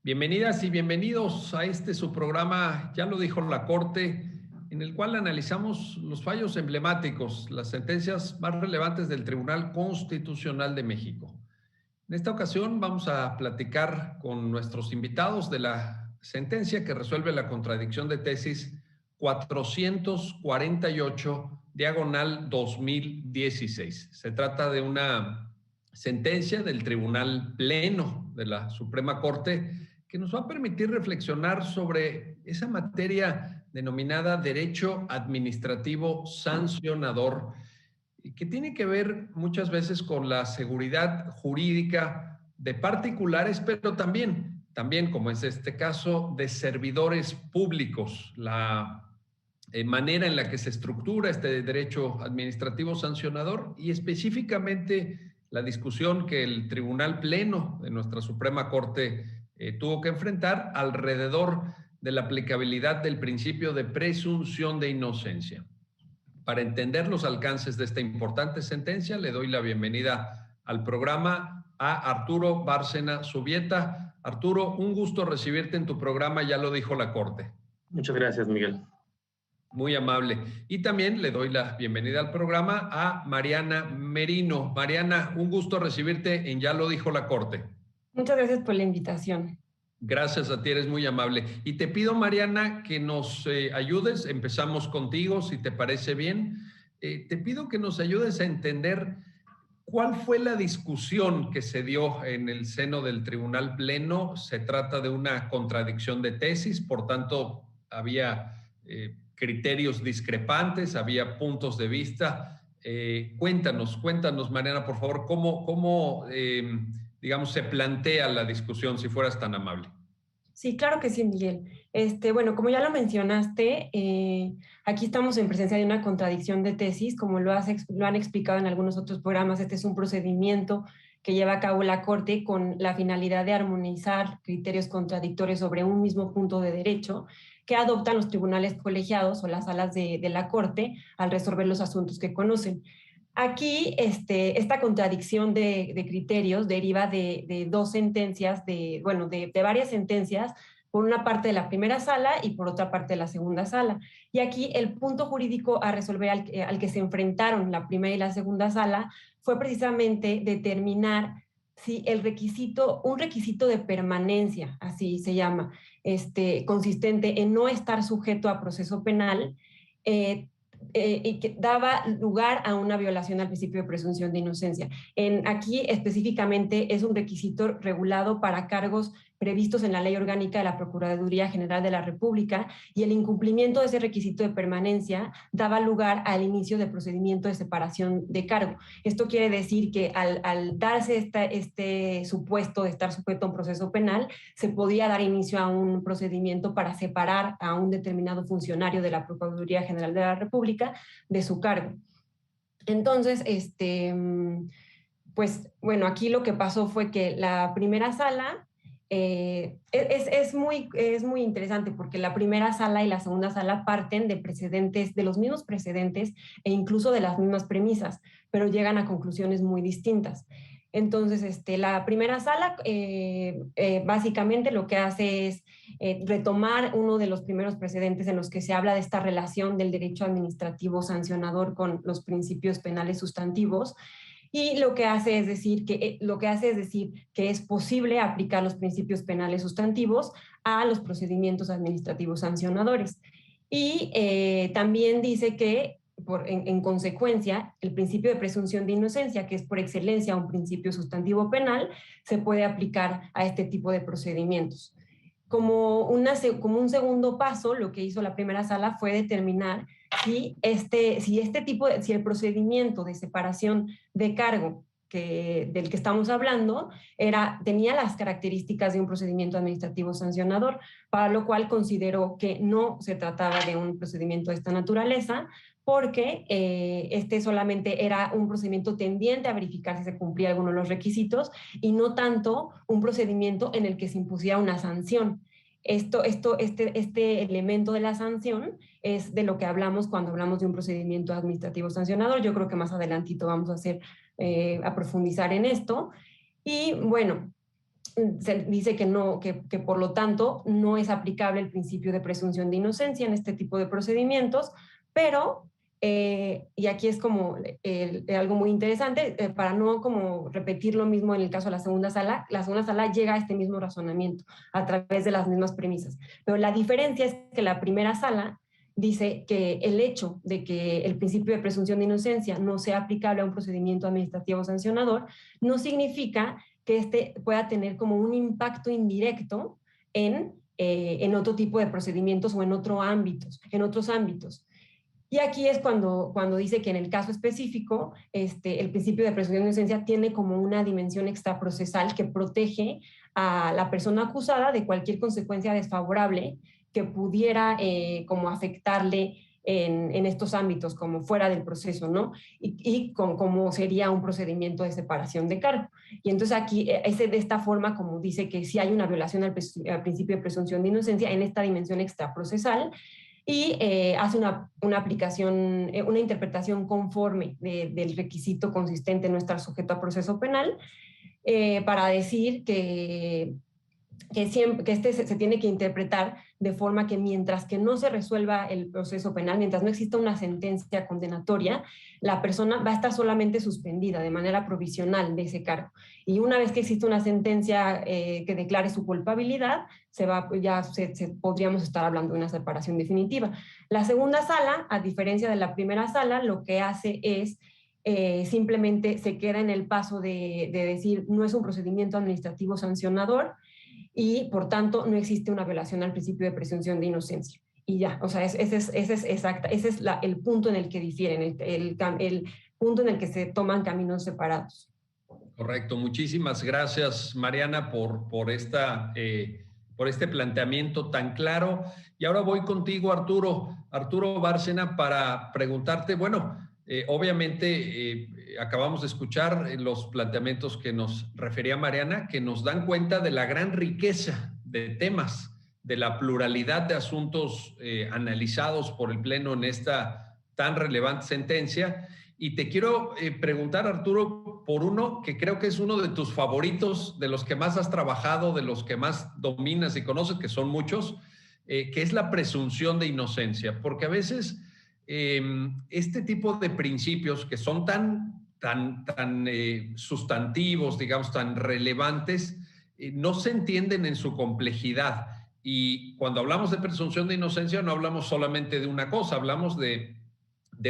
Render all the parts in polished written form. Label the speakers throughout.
Speaker 1: Bienvenidas y bienvenidos a su programa, ya lo dijo la Corte, en el cual analizamos los fallos emblemáticos, las sentencias más relevantes del Tribunal Constitucional de México. En esta ocasión vamos a platicar con nuestros invitados de la sentencia que resuelve la contradicción de tesis 448/2016. Se trata de una sentencia del Tribunal Pleno de la Suprema Corte que nos va a permitir reflexionar sobre esa materia denominada derecho administrativo sancionador, que tiene que ver muchas veces con la seguridad jurídica de particulares, pero también como es este caso, de servidores públicos. La manera en la que se estructura este derecho administrativo sancionador y específicamente la discusión que el Tribunal Pleno de nuestra Suprema Corte tuvo que enfrentar alrededor de la aplicabilidad del principio de presunción de inocencia. Para entender los alcances de esta importante sentencia, le doy la bienvenida al programa a Arturo Bárcena Zubieta. Arturo, un gusto recibirte en tu programa, ya lo dijo la Corte.
Speaker 2: Muchas gracias, Miguel.
Speaker 1: Muy amable. Y también le doy la bienvenida al programa a Mariana Merino. Mariana, un gusto recibirte en Ya lo dijo la Corte.
Speaker 3: Muchas gracias por la invitación.
Speaker 1: Gracias a ti, eres muy amable. Y te pido, Mariana, que nos ayudes. Empezamos contigo, si te parece bien. Te pido que nos ayudes a entender cuál fue la discusión que se dio en el seno del Tribunal Pleno. Se trata de una contradicción de tesis, por tanto, había criterios discrepantes, había puntos de vista. Cuéntanos, Mariana, por favor, cómo digamos, se plantea la discusión, si fueras tan amable.
Speaker 3: Sí, claro que sí, Miguel. Bueno, como ya lo mencionaste, aquí estamos en presencia de una contradicción de tesis, como lo han explicado en algunos otros programas. Este es un procedimiento que lleva a cabo la Corte con la finalidad de armonizar criterios contradictorios sobre un mismo punto de derecho que adoptan los tribunales colegiados o las salas de la Corte al resolver los asuntos que conocen. Aquí, esta contradicción de criterios deriva de dos sentencias, de varias sentencias, por una parte de la primera sala y por otra parte de la segunda sala. Y aquí el punto jurídico a resolver al que se enfrentaron la primera y la segunda sala fue precisamente determinar si un requisito de permanencia, así se llama, consistente en no estar sujeto a proceso penal, y que daba lugar a una violación al principio de presunción de inocencia. Aquí específicamente es un requisito regulado para cargos previstos en la Ley Orgánica de la Procuraduría General de la República, y el incumplimiento de ese requisito de permanencia daba lugar al inicio del procedimiento de separación de cargo. Esto quiere decir que al darse este supuesto de estar sujeto a un proceso penal, se podía dar inicio a un procedimiento para separar a un determinado funcionario de la Procuraduría General de la República de su cargo. Entonces, pues bueno, aquí lo que pasó fue que la primera sala es muy interesante, porque la primera sala y la segunda sala parten de precedentes, de los mismos precedentes e incluso de las mismas premisas, pero llegan a conclusiones muy distintas. Entonces, la primera sala básicamente lo que hace es retomar uno de los primeros precedentes en los que se habla de esta relación del derecho administrativo sancionador con los principios penales sustantivos, y lo que hace es decir que es posible aplicar los principios penales sustantivos a los procedimientos administrativos sancionadores. Y también dice que, en consecuencia, el principio de presunción de inocencia, que es por excelencia un principio sustantivo penal, se puede aplicar a este tipo de procedimientos. Como un segundo paso, lo que hizo la primera sala fue determinar si el procedimiento de separación de cargo del que estamos hablando tenía las características de un procedimiento administrativo sancionador, para lo cual consideró que no se trataba de un procedimiento de esta naturaleza, porque solamente era un procedimiento tendiente a verificar si se cumplía alguno de los requisitos, y no tanto un procedimiento en el que se impusiera una sanción. Este elemento de la sanción es de lo que hablamos cuando hablamos de un procedimiento administrativo sancionador. Yo creo que más adelantito vamos a profundizar en esto. Y bueno, se dice que no, que por lo tanto no es aplicable el principio de presunción de inocencia en este tipo de procedimientos, pero, y aquí es como algo muy interesante, para no como repetir lo mismo en el caso de la segunda sala llega a este mismo razonamiento a través de las mismas premisas. Pero la diferencia es que la primera sala dice que el hecho de que el principio de presunción de inocencia no sea aplicable a un procedimiento administrativo sancionador no significa que este pueda tener como un impacto indirecto en otro tipo de procedimientos o en otros ámbitos. Y aquí es cuando dice que en el caso específico, el principio de presunción de inocencia tiene como una dimensión extraprocesal que protege a la persona acusada de cualquier consecuencia desfavorable que pudiera como afectarle en estos ámbitos, como fuera del proceso, ¿no? Y como sería un procedimiento de separación de cargo. Y entonces aquí, de esta forma, como dice que sí hay una violación al principio de presunción de inocencia en esta dimensión extraprocesal, y hace una aplicación, una interpretación conforme del requisito consistente en no estar sujeto a proceso penal, para decir que se tiene que interpretar de forma que mientras que no se resuelva el proceso penal, mientras no exista una sentencia condenatoria, la persona va a estar solamente suspendida de manera provisional de ese cargo. Y una vez que existe una sentencia que declare su culpabilidad, podríamos estar hablando de una separación definitiva. La segunda sala, a diferencia de la primera sala, lo que hace es simplemente se queda en el paso de decir no es un procedimiento administrativo sancionador, y por tanto no existe una violación al principio de presunción de inocencia. Y ya, o sea, ese es el punto en el que difieren, el punto en el que se toman caminos separados.
Speaker 1: Correcto. Muchísimas gracias, Mariana, por este planteamiento tan claro. Y ahora voy contigo, Arturo Bárcena, para preguntarte, bueno, obviamente acabamos de escuchar los planteamientos que nos refería Mariana, que nos dan cuenta de la gran riqueza de temas, de la pluralidad de asuntos analizados por el Pleno en esta tan relevante sentencia. Y te quiero preguntar, Arturo, por uno que creo que es uno de tus favoritos, de los que más has trabajado, de los que más dominas y conoces, que son muchos, que es la presunción de inocencia. Porque a veces este tipo de principios que son tan sustantivos, digamos, tan relevantes, no se entienden en su complejidad. Y cuando hablamos de presunción de inocencia, no hablamos solamente de una cosa, hablamos de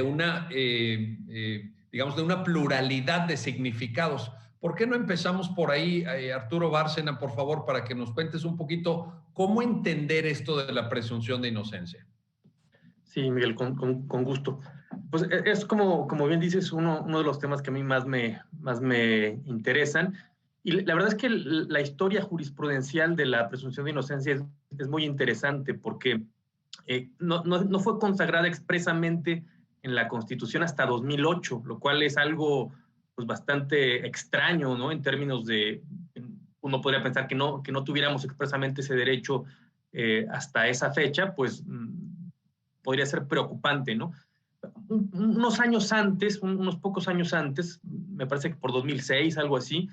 Speaker 1: una, digamos, de una pluralidad de significados. ¿Por qué no empezamos por ahí, Arturo Bárcena, por favor, para que nos cuentes un poquito cómo entender esto de la presunción de inocencia?
Speaker 2: Sí, Miguel, con gusto. Pues es como bien dices, uno de los temas que a mí más me interesan. Y la verdad es que la historia jurisprudencial de la presunción de inocencia es muy interesante porque no fue consagrada expresamente en la Constitución hasta 2008, lo cual es algo pues, bastante extraño, ¿no? En términos de, uno podría pensar que no tuviéramos expresamente ese derecho hasta esa fecha, pues podría ser preocupante, ¿no? Unos años antes, unos pocos años antes, me parece que por 2006, algo así,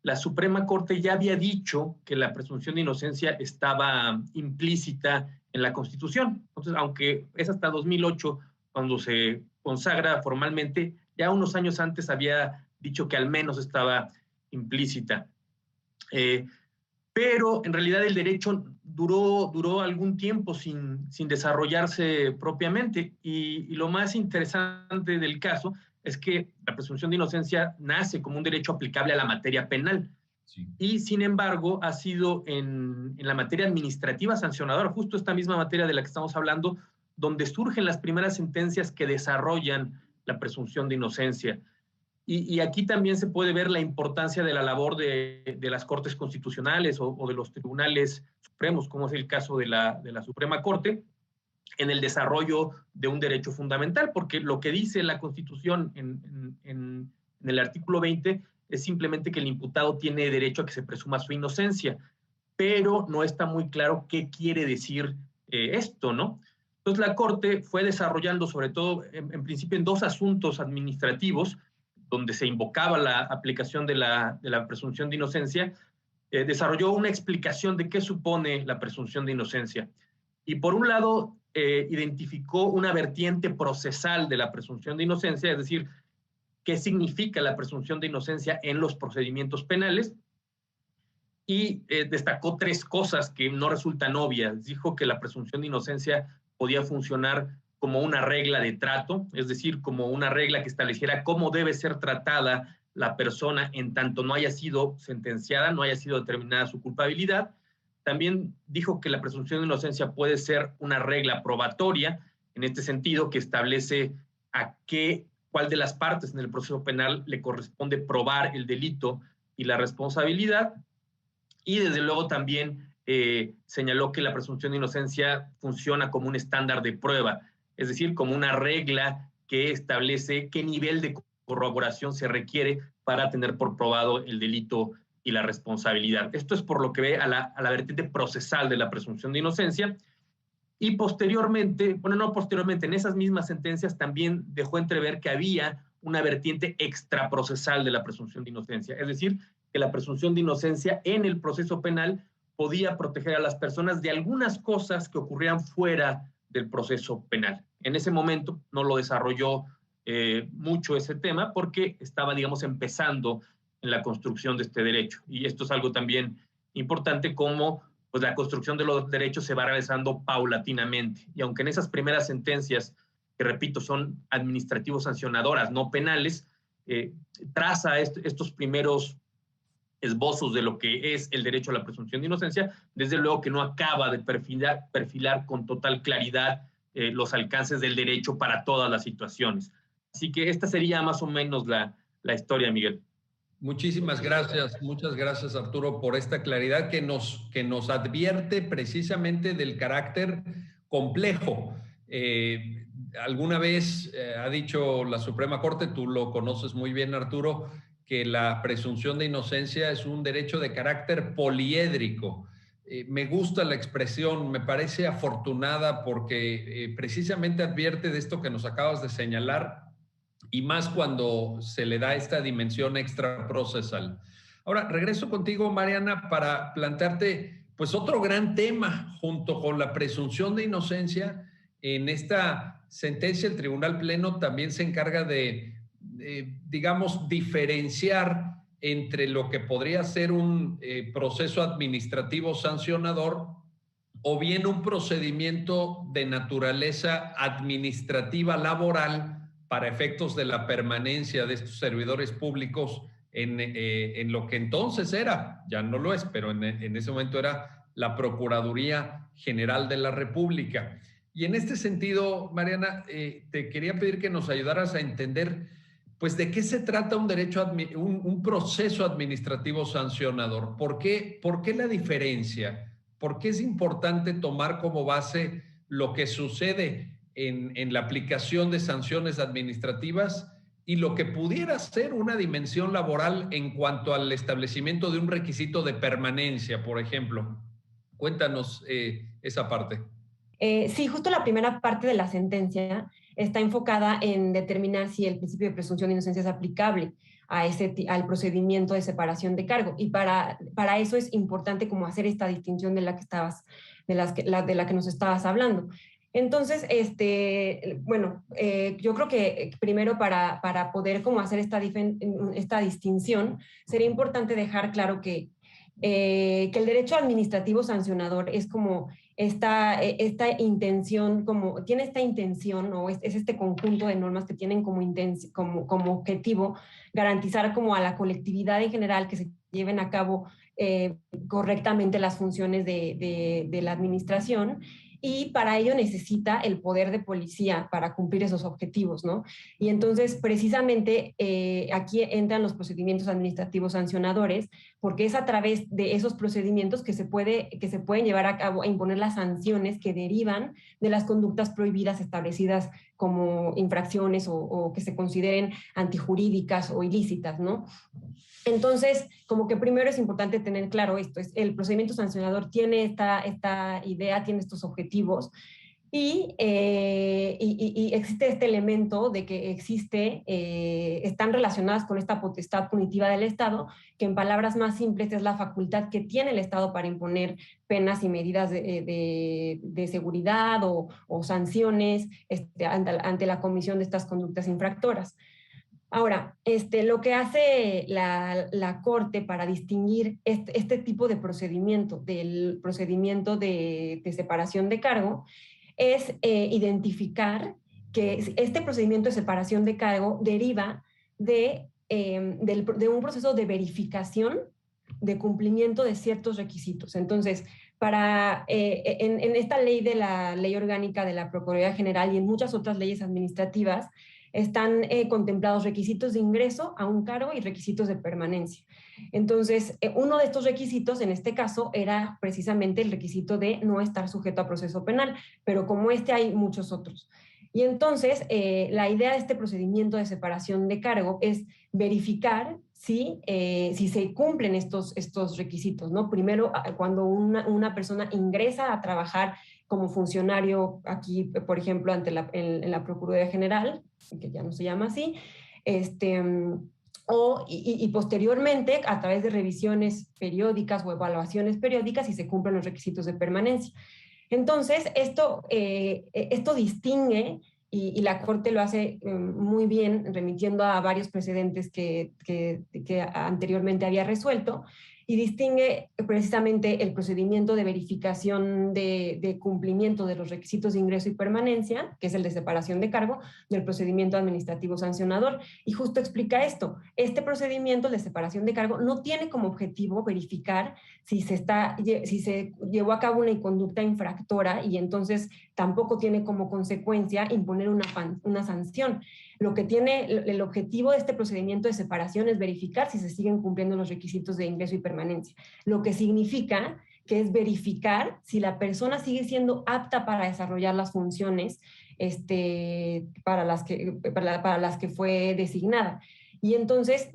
Speaker 2: la Suprema Corte ya había dicho que la presunción de inocencia estaba implícita en la Constitución. Entonces, aunque es hasta 2008 cuando se consagra formalmente, ya unos años antes había dicho que al menos estaba implícita. Pero en realidad el derecho duró algún tiempo sin desarrollarse propiamente. Y lo más interesante del caso es que la presunción de inocencia nace como un derecho aplicable a la materia penal. Sí. Y sin embargo ha sido en la materia administrativa sancionadora, justo esta misma materia de la que estamos hablando, donde surgen las primeras sentencias que desarrollan la presunción de inocencia. Y aquí también se puede ver la importancia de la labor de las Cortes Constitucionales o de los tribunales supremos, como es el caso de la Suprema Corte, en el desarrollo de un derecho fundamental, porque lo que dice la Constitución en el artículo 20 es simplemente que el imputado tiene derecho a que se presuma su inocencia, pero no está muy claro qué quiere decir esto, ¿no? Entonces la Corte fue desarrollando, sobre todo en principio, en dos asuntos administrativos, donde se invocaba la aplicación de la presunción de inocencia, desarrolló una explicación de qué supone la presunción de inocencia. Y por un lado, identificó una vertiente procesal de la presunción de inocencia, es decir, qué significa la presunción de inocencia en los procedimientos penales, y destacó 3 cosas que no resultan obvias. Dijo que la presunción de inocencia podía funcionar como una regla de trato, es decir, como una regla que estableciera cómo debe ser tratada la persona en tanto no haya sido sentenciada, no haya sido determinada su culpabilidad. También dijo que la presunción de inocencia puede ser una regla probatoria, en este sentido, que establece cuál de las partes en el proceso penal le corresponde probar el delito y la responsabilidad. Y desde luego también señaló que la presunción de inocencia funciona como un estándar de prueba, es decir, como una regla que establece qué nivel de corroboración se requiere para tener por probado el delito y la responsabilidad. Esto es por lo que ve a la vertiente procesal de la presunción de inocencia. Y posteriormente, bueno, no posteriormente, en esas mismas sentencias también dejó entrever que había una vertiente extraprocesal de la presunción de inocencia, es decir, que la presunción de inocencia en el proceso penal podía proteger a las personas de algunas cosas que ocurrían fuera del proceso penal. En ese momento no lo desarrolló mucho ese tema porque estaba, digamos, empezando en la construcción de este derecho. Y esto es algo también importante, como pues la construcción de los derechos se va realizando paulatinamente. Y aunque en esas primeras sentencias, que repito, son administrativos sancionadoras, no penales, traza estos primeros esbozos de lo que es el derecho a la presunción de inocencia, desde luego que no acaba de perfilar con total claridad los alcances del derecho para todas las situaciones. Así que esta sería más o menos la historia, Miguel.
Speaker 1: Muchísimas gracias, muchas gracias Arturo por esta claridad que nos advierte precisamente del carácter complejo. Alguna vez ha dicho la Suprema Corte, tú lo conoces muy bien Arturo, que la presunción de inocencia es un derecho de carácter poliédrico. Me gusta la expresión, me parece afortunada porque precisamente advierte de esto que nos acabas de señalar, y más cuando se le da esta dimensión extraprocesal. Ahora, regreso contigo, Mariana, para plantearte pues otro gran tema junto con la presunción de inocencia. En esta sentencia, el Tribunal Pleno también se encarga de digamos, diferenciar entre lo que podría ser un proceso administrativo sancionador o bien un procedimiento de naturaleza administrativa laboral para efectos de la permanencia de estos servidores públicos en lo que entonces era, ya no lo es, pero en ese momento era la Procuraduría General de la República. Y en este sentido, Mariana, te quería pedir que nos ayudaras a entender, pues, ¿de qué se trata un proceso administrativo sancionador? ¿Por qué la diferencia? ¿Por qué es importante tomar como base lo que sucede en la aplicación de sanciones administrativas y lo que pudiera ser una dimensión laboral en cuanto al establecimiento de un requisito de permanencia, por ejemplo? Cuéntanos esa parte.
Speaker 3: Sí, justo la primera parte de la sentencia está enfocada en determinar si el principio de presunción de inocencia es aplicable al procedimiento de separación de cargo. Y para eso es importante como hacer esta distinción de la que nos estabas hablando. Entonces, bueno, yo creo que primero para poder como hacer esta distinción, sería importante dejar claro que el derecho administrativo sancionador es como esta intención, tiene esta intención, ¿no? Es este conjunto de normas que tienen como objetivo garantizar como a la colectividad en general que se lleven a cabo correctamente las funciones de la administración, y para ello necesita el poder de policía para cumplir esos objetivos, ¿no? Y entonces, precisamente, aquí entran los procedimientos administrativos sancionadores, porque es a través de esos procedimientos que se pueden llevar a cabo e imponer las sanciones que derivan de las conductas prohibidas establecidas como infracciones o que se consideren antijurídicas o ilícitas, ¿no? Entonces, como que primero es importante tener claro esto, el procedimiento sancionador tiene esta idea, tiene estos objetivos, Y existe este elemento de que están relacionadas con esta potestad punitiva del Estado, que en palabras más simples es la facultad que tiene el Estado para imponer penas y medidas de seguridad o sanciones ante la comisión de estas conductas infractoras. Ahora, lo que hace la Corte para distinguir este tipo de procedimiento del procedimiento de separación de cargo es identificar que este procedimiento de separación de cargo deriva de un proceso de verificación de cumplimiento de ciertos requisitos. Entonces, en esta ley de la Ley Orgánica de la Procuraduría General y en muchas otras leyes administrativas, están contemplados requisitos de ingreso a un cargo y requisitos de permanencia. Entonces, uno de estos requisitos, en este caso, era precisamente el requisito de no estar sujeto a proceso penal, pero como hay muchos otros. Y entonces, la idea de este procedimiento de separación de cargo es verificar si se cumplen estos requisitos, ¿no? Primero, cuando una persona ingresa a trabajar como funcionario aquí, por ejemplo, en la Procuraduría General, que ya no se llama así, y posteriormente a través de revisiones periódicas o evaluaciones periódicas si se cumplen los requisitos de permanencia. Entonces, esto distingue, y la Corte lo hace muy bien, remitiendo a varios precedentes que anteriormente había resuelto, y distingue precisamente el procedimiento de verificación de cumplimiento de los requisitos de ingreso y permanencia, que es el de separación de cargo, del procedimiento administrativo sancionador. Y justo explica esto. Este procedimiento de separación de cargo no tiene como objetivo verificar si se llevó a cabo una conducta infractora, y entonces tampoco tiene como consecuencia imponer una sanción. Lo que tiene el objetivo de este procedimiento de separación es verificar si se siguen cumpliendo los requisitos de ingreso y permanencia, lo que significa que es verificar si la persona sigue siendo apta para desarrollar las funciones para las que fue designada. Y entonces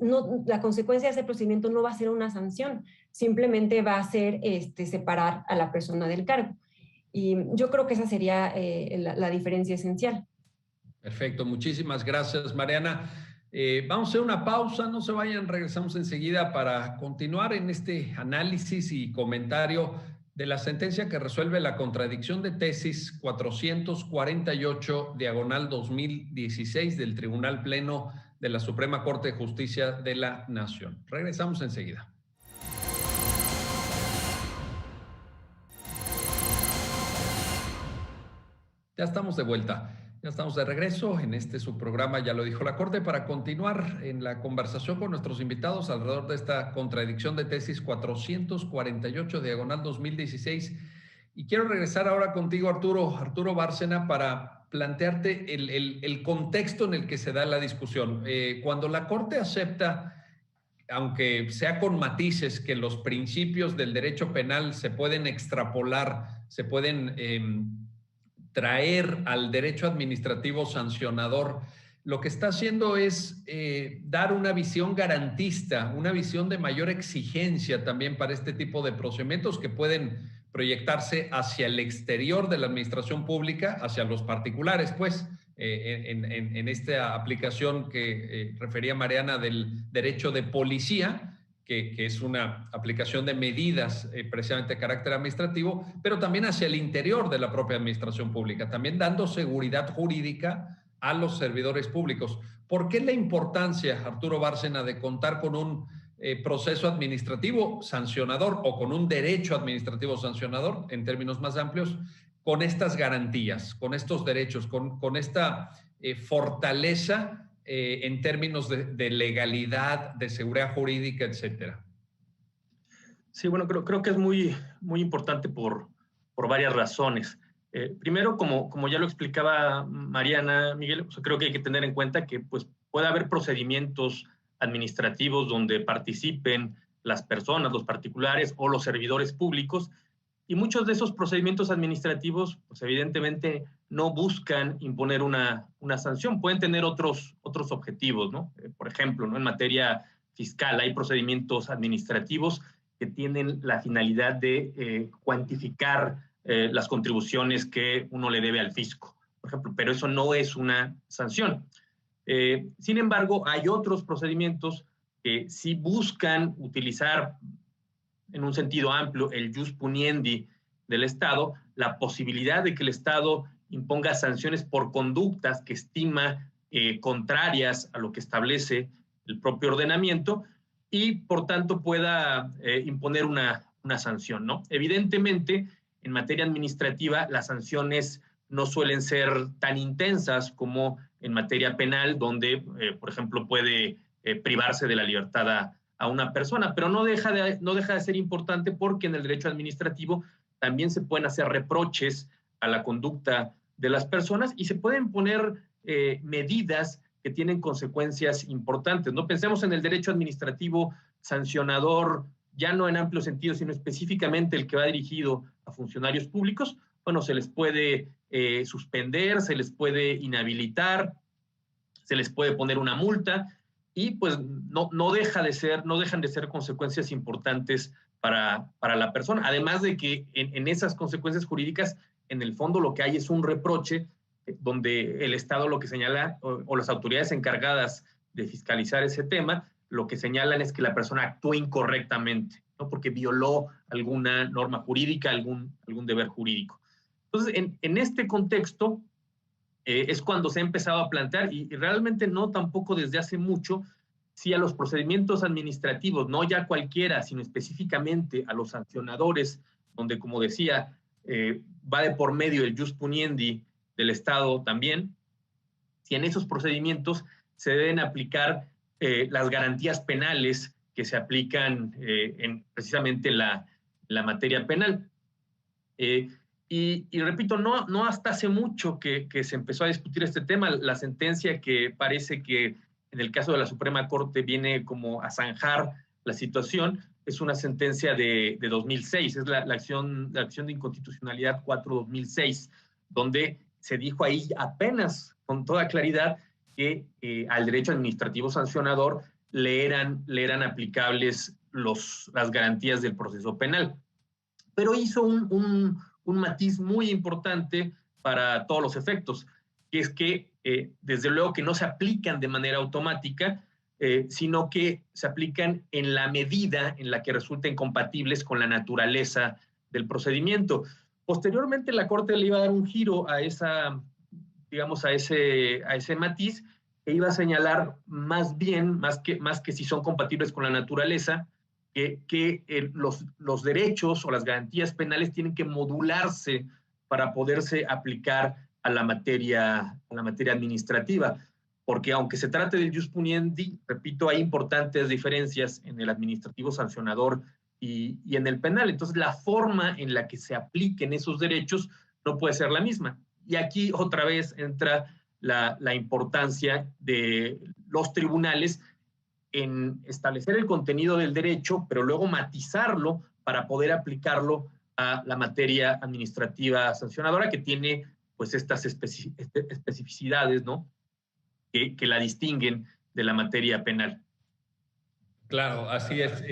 Speaker 3: la consecuencia de ese procedimiento no va a ser una sanción, simplemente va a ser separar a la persona del cargo. Y yo creo que esa sería la diferencia esencial.
Speaker 1: Perfecto, muchísimas gracias, Mariana. Vamos a hacer una pausa, no se vayan, regresamos enseguida para continuar en este análisis y comentario de la sentencia que resuelve la contradicción de tesis 448/2016 del Tribunal Pleno de la Suprema Corte de Justicia de la Nación. Regresamos enseguida. Ya estamos de vuelta. Ya estamos de regreso en su programa, ya lo dijo la Corte, para continuar en la conversación con nuestros invitados alrededor de esta contradicción de tesis 448/2016. Y quiero regresar ahora contigo, Arturo Bárcena, para plantearte el contexto en el que se da la discusión. Cuando la Corte acepta, aunque sea con matices, que los principios del derecho penal se pueden extrapolar, se pueden traer al derecho administrativo sancionador, lo que está haciendo es dar una visión garantista, una visión de mayor exigencia también para este tipo de procedimientos que pueden proyectarse hacia el exterior de la administración pública, hacia los particulares, pues, en esta aplicación que refería Mariana del derecho de policía, que es una aplicación de medidas precisamente de carácter administrativo, pero también hacia el interior de la propia administración pública, también dando seguridad jurídica a los servidores públicos. ¿Por qué la importancia, Arturo Bárcena, de contar con un proceso administrativo sancionador o con un derecho administrativo sancionador, en términos más amplios, con estas garantías, con estos derechos, con esta fortaleza en términos de legalidad, de seguridad jurídica, etcétera?
Speaker 2: Sí, bueno, creo que es muy importante por varias razones. Primero, como ya lo explicaba Mariana, Miguel, pues creo que hay que tener en cuenta que pues, puede haber procedimientos administrativos donde participen las personas, los particulares o los servidores públicos, y muchos de esos procedimientos administrativos, pues evidentemente no buscan imponer una sanción, pueden tener otros objetivos, ¿no? Por ejemplo, ¿no? En materia fiscal hay procedimientos administrativos que tienen la finalidad de cuantificar las contribuciones que uno le debe al fisco, por ejemplo, pero eso no es una sanción. Sin embargo, hay otros procedimientos que sí buscan utilizar en un sentido amplio el jus puniendi del Estado, la posibilidad de que el Estado imponga sanciones por conductas que estima contrarias a lo que establece el propio ordenamiento y, por tanto, pueda imponer una sanción, ¿no? Evidentemente, en materia administrativa, las sanciones no suelen ser tan intensas como en materia penal, donde, por ejemplo, puede privarse de la libertad a una persona, pero no deja de ser importante porque en el derecho administrativo también se pueden hacer reproches a la conducta de las personas y se pueden poner medidas que tienen consecuencias importantes. No pensemos en el derecho administrativo sancionador, ya no en amplio sentido, sino específicamente el que va dirigido a funcionarios públicos. Bueno, se les puede suspender, se les puede inhabilitar, se les puede poner una multa y pues no dejan de ser consecuencias importantes para la persona. Además de que en esas consecuencias jurídicas, en el fondo lo que hay es un reproche donde el Estado lo que señala, o las autoridades encargadas de fiscalizar ese tema, lo que señalan es que la persona actuó incorrectamente, ¿no? Porque violó alguna norma jurídica, algún deber jurídico. Entonces, en este contexto, es cuando se ha empezado a plantear, y realmente no tampoco desde hace mucho, si a los procedimientos administrativos, no ya cualquiera, sino específicamente a los sancionadores, donde, como decía, va de por medio el jus puniendi del Estado también, si en esos procedimientos se deben aplicar las garantías penales que se aplican precisamente en la materia penal. Y repito, no hasta hace mucho que se empezó a discutir este tema. La sentencia que parece que en el caso de la Suprema Corte viene como a zanjar la situación es una sentencia de 2006, es la acción de inconstitucionalidad 4-2006, donde se dijo ahí apenas con toda claridad que al derecho administrativo sancionador le eran aplicables las garantías del proceso penal. Pero hizo un matiz muy importante para todos los efectos, que es que desde luego que no se aplican de manera automática, sino que se aplican en la medida en la que resulten compatibles con la naturaleza del procedimiento. Posteriormente, la Corte le iba a dar un giro a ese matiz, e iba a señalar más que si son compatibles con la naturaleza, que los derechos o las garantías penales tienen que modularse para poderse aplicar a la materia administrativa. Porque aunque se trate del jus puniendi, repito, hay importantes diferencias en el administrativo sancionador y en el penal. Entonces, la forma en la que se apliquen esos derechos no puede ser la misma. Y aquí otra vez entra la importancia de los tribunales en establecer el contenido del derecho, pero luego matizarlo para poder aplicarlo a la materia administrativa sancionadora, que tiene pues estas especificidades, ¿no? Que la distinguen de la materia penal.
Speaker 1: Claro, así es.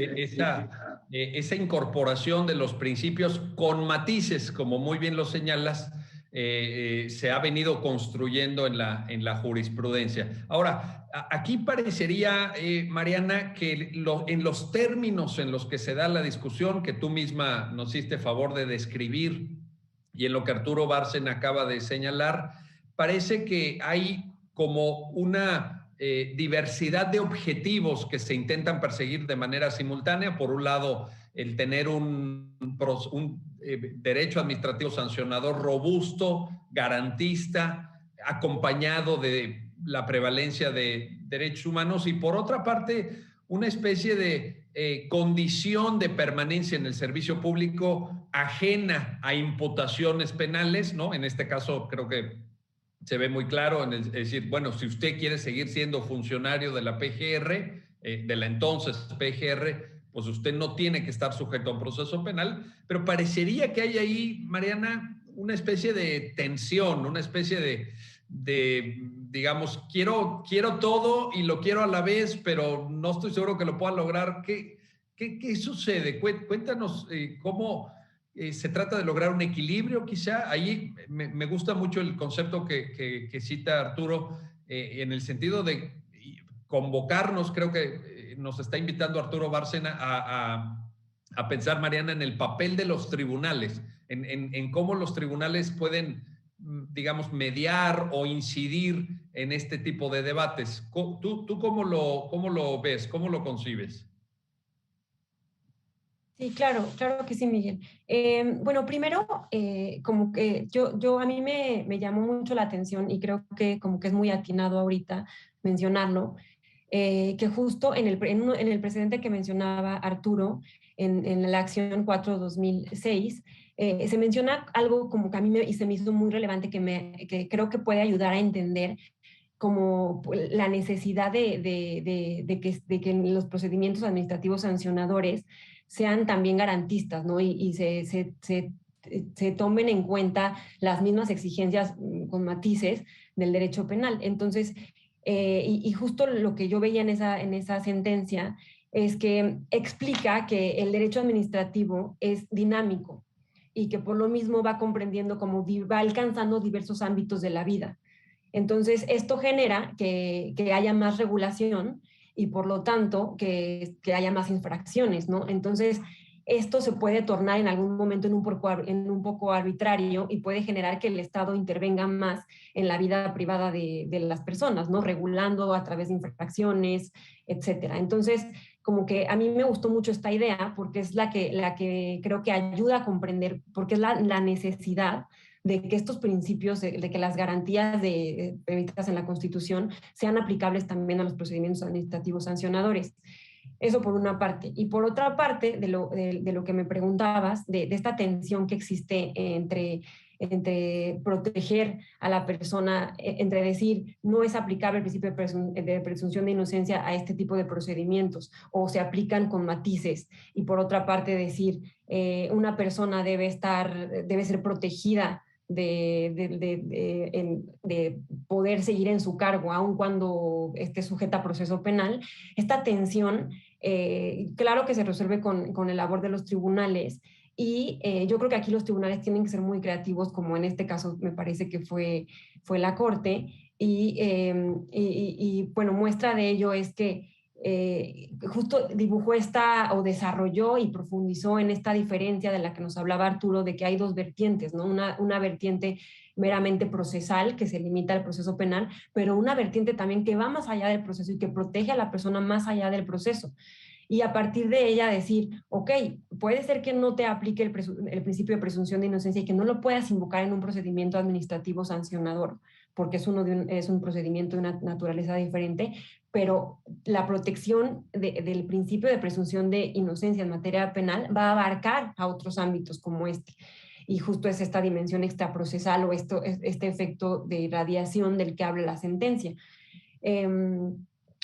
Speaker 1: Esa incorporación de los principios con matices, como muy bien lo señalas, se ha venido construyendo en la jurisprudencia. Ahora, aquí parecería, Mariana, que en los términos en los que se da la discusión, que tú misma nos hiciste favor de describir, y en lo que Arturo Bárcena acaba de señalar, parece que hay como una diversidad de objetivos que se intentan perseguir de manera simultánea. Por un lado, el tener un derecho administrativo sancionador robusto, garantista, acompañado de la prevalencia de derechos humanos, y por otra parte, una especie de condición de permanencia en el servicio público ajena a imputaciones penales, ¿no? En este caso, creo que se ve muy claro, es decir, bueno, si usted quiere seguir siendo funcionario de la PGR, de la entonces PGR, pues usted no tiene que estar sujeto a un proceso penal, pero parecería que hay ahí, Mariana, una especie de tensión, una especie de digamos, quiero todo y lo quiero a la vez, pero no estoy seguro que lo pueda lograr. ¿Qué sucede? Cuéntanos cómo ¿Se trata de lograr un equilibrio quizá? Ahí me gusta mucho el concepto que cita Arturo, en el sentido de convocarnos. Creo que nos está invitando Arturo Bárcena a pensar, Mariana, en el papel de los tribunales, en cómo los tribunales pueden, digamos, mediar o incidir en este tipo de debates. ¿Tú cómo lo ves? ¿Cómo lo concibes?
Speaker 3: Sí, claro que sí, Miguel. Bueno, primero, como que a mí me llamó mucho la atención y creo que como que es muy atinado ahorita mencionarlo, que justo en el precedente que mencionaba Arturo, en la acción 4/2006, se menciona algo como que a mí se me hizo muy relevante, que creo que puede ayudar a entender como la necesidad de que los procedimientos administrativos sancionadores sean también garantistas, ¿no? Y se tomen en cuenta las mismas exigencias con matices del derecho penal. Entonces, y justo lo que yo veía en esa sentencia es que explica que el derecho administrativo es dinámico y que por lo mismo va comprendiendo como va alcanzando diversos ámbitos de la vida. Entonces, esto genera que haya más regulación y por lo tanto que haya más infracciones, ¿no? Entonces, esto se puede tornar en algún momento en un poco arbitrario y puede generar que el Estado intervenga más en la vida privada de las personas, ¿no? Regulando a través de infracciones, etcétera. Entonces, como que a mí me gustó mucho esta idea porque es la que creo que ayuda a comprender, porque es la necesidad de que estos principios, de que las garantías previstas en la Constitución sean aplicables también a los procedimientos administrativos sancionadores. Eso por una parte. Y por otra parte, de lo que me preguntabas, de esta tensión que existe entre proteger a la persona, entre decir no es aplicable el principio de presunción de inocencia a este tipo de procedimientos o se aplican con matices, y por otra parte decir una persona debe ser protegida de poder seguir en su cargo, aun cuando esté sujeta a proceso penal. Esta tensión, claro que se resuelve con el labor de los tribunales, y yo creo que aquí los tribunales tienen que ser muy creativos, como en este caso me parece que fue la Corte, y bueno, muestra de ello es que justo dibujó o desarrolló y profundizó en esta diferencia de la que nos hablaba Arturo, de que hay dos vertientes, ¿no? Una vertiente meramente procesal, que se limita al proceso penal, pero una vertiente también que va más allá del proceso y que protege a la persona más allá del proceso. Y a partir de ella decir, ok, puede ser que no te aplique el principio de presunción de inocencia y que no lo puedas invocar en un procedimiento administrativo sancionador, porque es un procedimiento de una naturaleza diferente, pero la protección del principio de presunción de inocencia en materia penal va a abarcar a otros ámbitos como este. Y justo es esta dimensión extraprocesal o este efecto de irradiación del que habla la sentencia.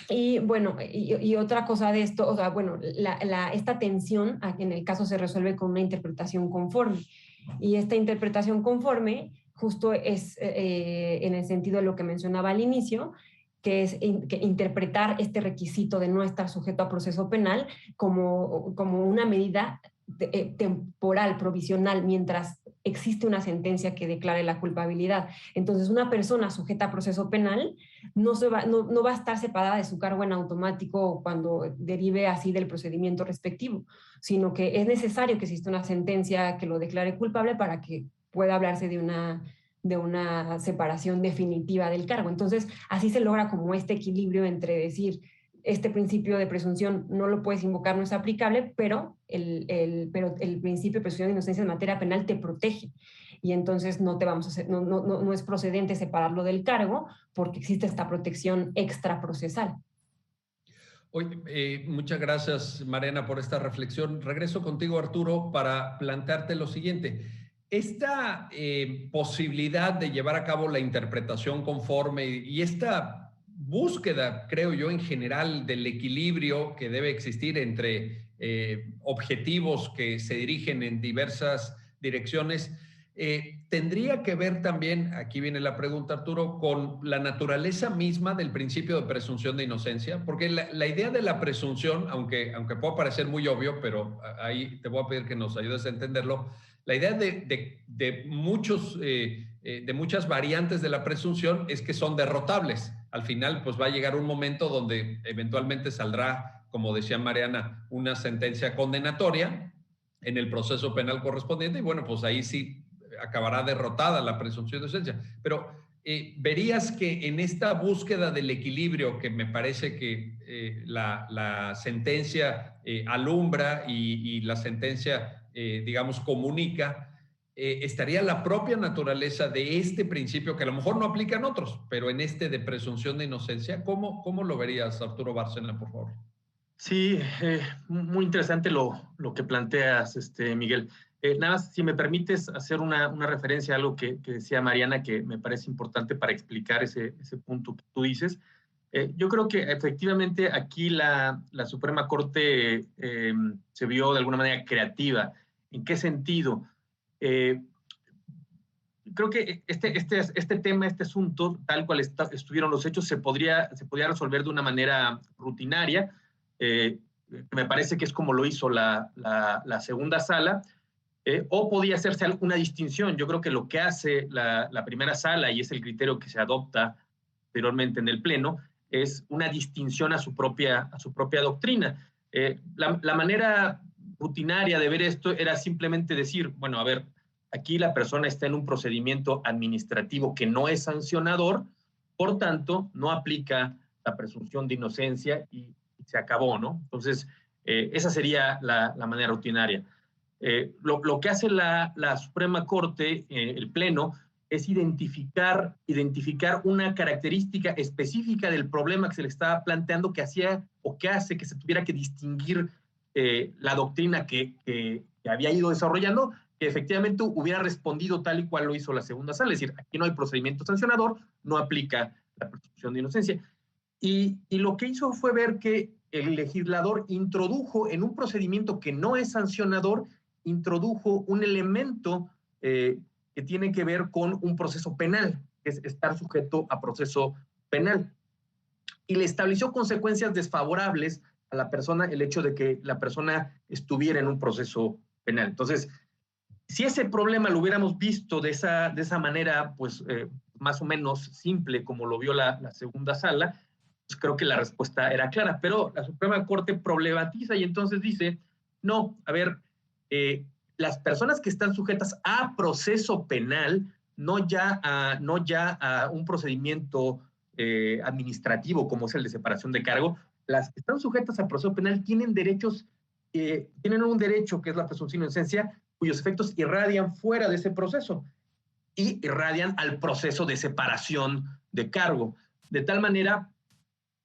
Speaker 3: Y bueno, y otra cosa de esto, o sea, bueno, esta tensión en el caso se resuelve con una interpretación conforme. Y esta interpretación conforme justo es en el sentido de lo que mencionaba al inicio, que es interpretar este requisito de no estar sujeto a proceso penal como una medida temporal, provisional, mientras existe una sentencia que declare la culpabilidad. Entonces, una persona sujeta a proceso penal no va a estar separada de su cargo en automático cuando derive así del procedimiento respectivo, sino que es necesario que exista una sentencia que lo declare culpable para que pueda hablarse de una separación definitiva del cargo. Entonces, así se logra como este equilibrio entre decir, este principio de presunción no lo puedes invocar, no es aplicable, pero el principio de presunción de inocencia en materia penal te protege. Y entonces no es procedente separarlo del cargo porque existe esta protección extraprocesal.
Speaker 1: Oye, muchas gracias, Mariana, por esta reflexión. Regreso contigo, Arturo, para plantearte lo siguiente. Esta posibilidad de llevar a cabo la interpretación conforme y esta búsqueda, creo yo, en general del equilibrio que debe existir entre objetivos que se dirigen en diversas direcciones, tendría que ver también, aquí viene la pregunta, Arturo, con la naturaleza misma del principio de presunción de inocencia, porque la idea de la presunción, aunque pueda parecer muy obvio, pero ahí te voy a pedir que nos ayudes a entenderlo, La idea de muchas variantes de la presunción es que son derrotables. Al final, pues va a llegar un momento donde eventualmente saldrá, como decía Mariana, una sentencia condenatoria en el proceso penal correspondiente y bueno, pues ahí sí acabará derrotada la presunción de inocencia. Pero verías que en esta búsqueda del equilibrio que me parece que la sentencia alumbra y la sentencia, digamos, comunica, estaría la propia naturaleza de este principio que a lo mejor no aplican otros, pero en este de presunción de inocencia, ¿cómo lo verías, Arturo Bárcena, por favor?
Speaker 2: Sí, muy interesante lo que planteas, Miguel. Nada más, si me permites hacer una referencia a algo que decía Mariana, que me parece importante para explicar ese punto que tú dices. Yo creo que efectivamente aquí la Suprema Corte se vio de alguna manera creativa. ¿En qué sentido? Creo que este tema, este asunto, tal cual estuvieron los hechos, se podía resolver de una manera rutinaria. Me parece que es como lo hizo la segunda sala, o podía hacerse alguna distinción. Yo creo que lo que hace la primera sala, y es el criterio que se adopta posteriormente en el Pleno, es una distinción a su propia doctrina. La manera rutinaria de ver esto era simplemente decir, bueno, a ver, aquí la persona está en un procedimiento administrativo que no es sancionador, por tanto, no aplica la presunción de inocencia y se acabó, ¿no? Entonces, esa sería la manera rutinaria. Lo que hace la Suprema Corte, el Pleno, es identificar una característica específica del problema que se le estaba planteando que hacía o que hace que se tuviera que distinguir la doctrina que había ido desarrollando, que efectivamente hubiera respondido tal y cual lo hizo la segunda sala. Es decir, aquí no hay procedimiento sancionador, no aplica la presunción de inocencia. Y lo que hizo fue ver que el legislador introdujo en un procedimiento que no es sancionador, introdujo un elemento que tiene que ver con un proceso penal, que es estar sujeto a proceso penal. Y le estableció consecuencias desfavorables a la persona el hecho de que la persona estuviera en un proceso penal. Entonces, si ese problema lo hubiéramos visto de esa manera, pues más o menos simple como lo vio la segunda sala, pues creo que la respuesta era clara. Pero la Suprema Corte problematiza y entonces dice, no, a ver, las personas que están sujetas a proceso penal, no ya a un procedimiento administrativo como es el de separación de cargo, las que están sujetas a proceso penal tienen derechos, tienen un derecho que es la presunción de inocencia, cuyos efectos irradian fuera de ese proceso y irradian al proceso de separación de cargo, de tal manera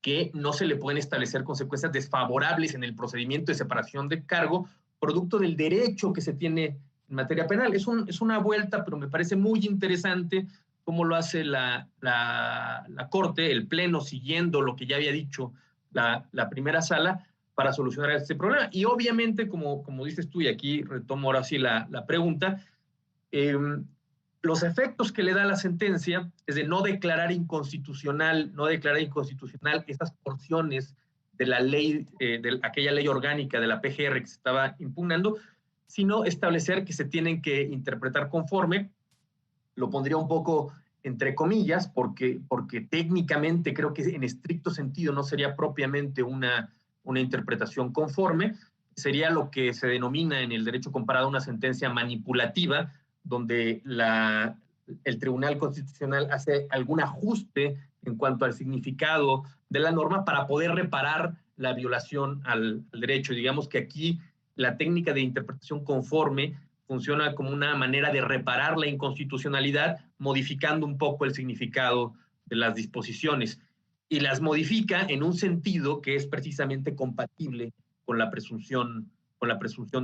Speaker 2: que no se le pueden establecer consecuencias desfavorables en el procedimiento de separación de cargo producto del derecho que se tiene en materia penal. Es una vuelta, pero me parece muy interesante cómo lo hace la Corte, el Pleno, siguiendo lo que ya había dicho la primera sala para solucionar este problema. Y obviamente, como dices tú, y aquí retomo ahora sí la pregunta, los efectos que le da la sentencia es de no declarar inconstitucional esas porciones de la ley, de aquella ley orgánica de la PGR que se estaba impugnando, sino establecer que se tienen que interpretar conforme. Lo pondría un poco entre comillas, porque técnicamente creo que en estricto sentido no sería propiamente una interpretación conforme, sería lo que se denomina en el derecho comparado una sentencia manipulativa, donde el Tribunal Constitucional hace algún ajuste en cuanto al significado de la norma para poder reparar la violación al derecho. Digamos que aquí la técnica de interpretación conforme funciona como una manera de reparar la inconstitucionalidad, modificando un poco el significado de las disposiciones. Y las modifica en un sentido que es precisamente compatible con la presunción